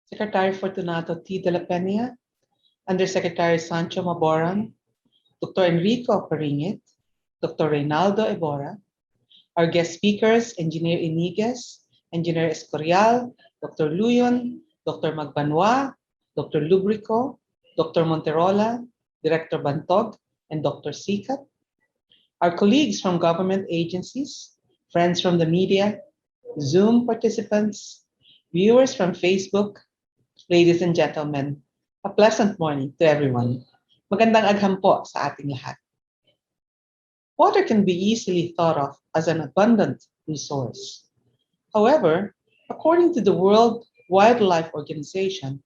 Secretary Fortunato T. de la Peña, Undersecretary Sancho Maboran, Dr. Enrico Paringit, Dr. Reynaldo Ebora, our guest speakers, Engineer Iniguez, Engineer Escorial, Dr. Luyon, Dr. Magbanwa, Dr. Lubrico, Dr. Monterola, Director Bantog, and Dr. Sikat, our colleagues from government agencies, friends from the media, Zoom participants, viewers from Facebook, ladies and gentlemen, a pleasant morning to everyone. Magandang agham po sa ating lahat. Water can be easily thought of as an abundant resource. However, according to the World Wildlife Organization,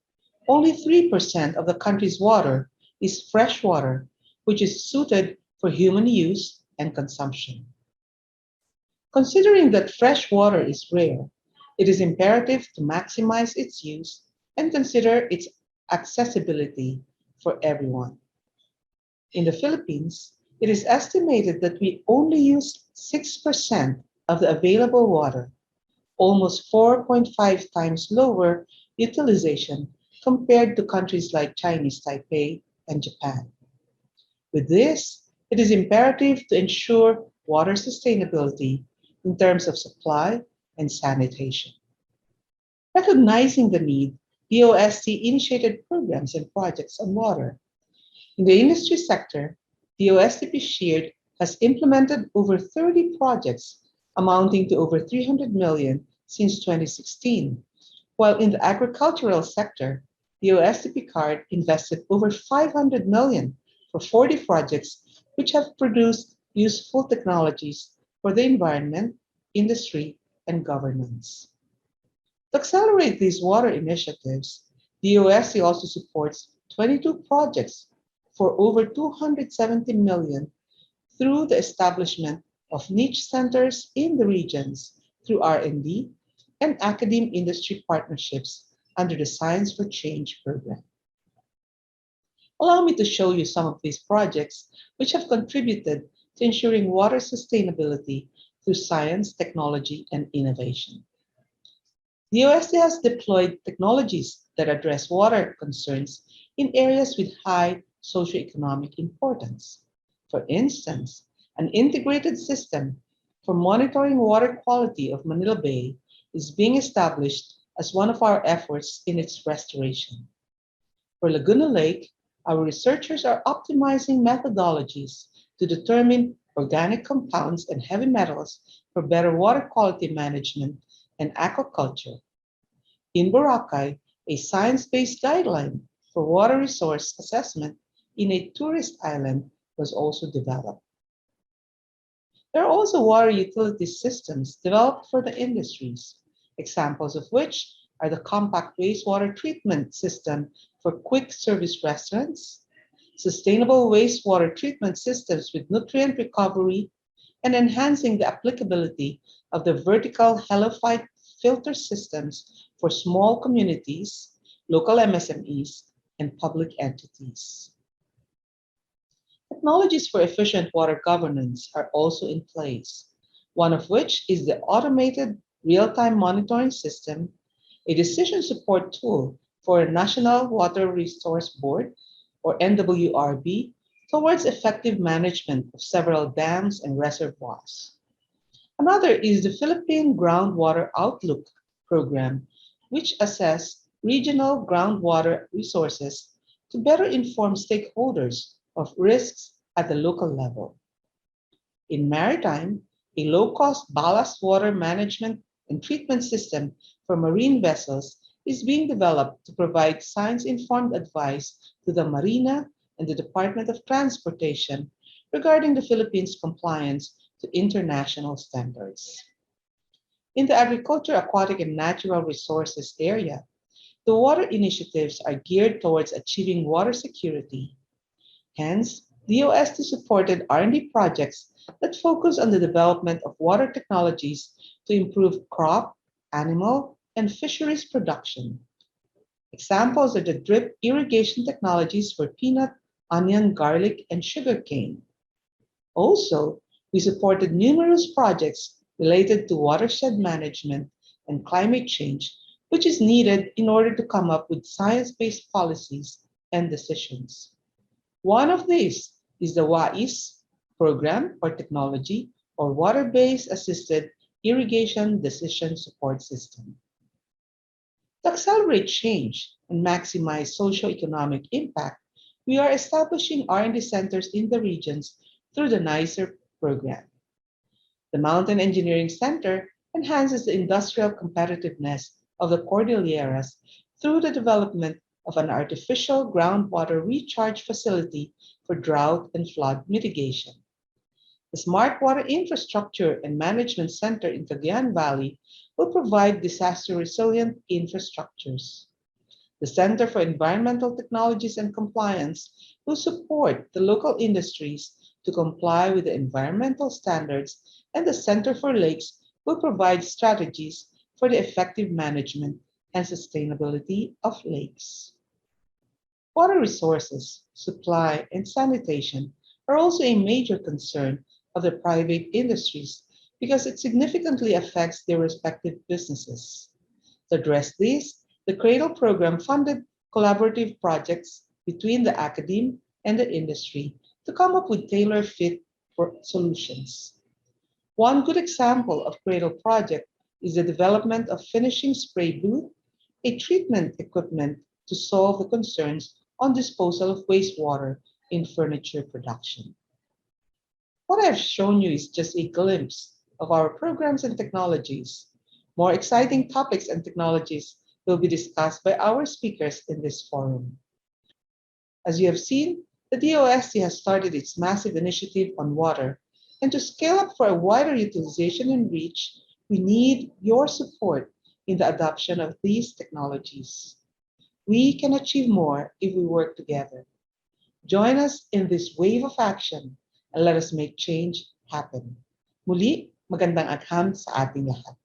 only 3% of the country's water is fresh water, which is suited for human use and consumption. Considering that fresh water is rare, it is imperative to maximize its use and consider its accessibility for everyone. In the Philippines, it is estimated that we only use 6% of the available water, almost 4.5 times lower utilization compared to countries like Chinese Taipei and Japan. With this, it is imperative to ensure water sustainability in terms of supply and sanitation. Recognizing the need, DOST initiated programs and projects on water. In the industry sector, DOST shared has implemented over 30 projects amounting to over 300 million since 2016, while in the agricultural sector, DOST card invested over 500 million for 40 projects which have produced useful technologies for the environment, industry, and governance. To accelerate these water initiatives, DOST also supports 22 projects for over 270 million through the establishment of niche centers in the regions through R&D and academe-industry partnerships under the Science for Change program. Allow me to show you some of these projects which have contributed to ensuring water sustainability through science, technology, and innovation. The DOST has deployed technologies that address water concerns in areas with high socioeconomic importance. For instance, an integrated system for monitoring water quality of Manila Bay is being established as one of our efforts in its restoration. For Laguna Lake, our researchers are optimizing methodologies to determine organic compounds and heavy metals for better water quality management and aquaculture. In Boracay, a science-based guideline for water resource assessment in a tourist island was also developed. There are also water utility systems developed for the industries, examples of which are the compact wastewater treatment system for quick service restaurants, sustainable wastewater treatment systems with nutrient recovery, and enhancing the applicability of the vertical halophyte filter systems for small communities, local MSMEs, and public entities. Technologies for efficient water governance are also in place, one of which is the automated real-time monitoring system, a decision support tool for a National Water Resource Board, or NWRB, towards effective management of several dams and reservoirs. Another is the Philippine Groundwater Outlook program, which assesses regional groundwater resources to better inform stakeholders of risks at the local level. In maritime, a low-cost ballast water management and treatment system for marine vessels is being developed to provide science-informed advice to the Marina and the Department of Transportation regarding the Philippines' compliance to international standards. In the agriculture, aquatic, and natural resources area, the water initiatives are geared towards achieving water security. Hence, DOST supported R&D projects that focus on the development of water technologies to improve crop, animal, and fisheries production. Examples are the drip irrigation technologies for peanut, onion, garlic, and sugarcane. Also, we supported numerous projects related to watershed management and climate change which is needed in order to come up with science-based policies and decisions. One of these is the WAIS program or technology or water-based assisted irrigation decision support system. To accelerate change and maximize socio-economic impact, we are establishing R&D centers in the regions through the NICER program. The Mountain Engineering Center enhances the industrial competitiveness of the Cordilleras through the development of an artificial groundwater recharge facility for drought and flood mitigation. The Smart Water Infrastructure and Management Center in Cagayan Valley will provide disaster-resilient infrastructures. The Center for Environmental Technologies and Compliance will support the local industries to comply with the environmental standards, and the Center for Lakes will provide strategies for the effective management and sustainability of lakes. Water resources, supply, and sanitation are also a major concern of the private industries because it significantly affects their respective businesses. To address this, the CRADLE program funded collaborative projects between the academe and the industry to come up with tailor-fit solutions. One good example of CRADLE project is the development of finishing spray booth, a treatment equipment to solve the concerns on disposal of wastewater in furniture production. What I've shown you is just a glimpse of our programs and technologies. More exciting topics and technologies will be discussed by our speakers in this forum. As you have seen, the DOST has started its massive initiative on water, and to scale up for a wider utilization and reach, we need your support in the adoption of these technologies. We can achieve more if we work together. Join us in this wave of action and let us make change happen. Muli, magandang agham sa ating lahat.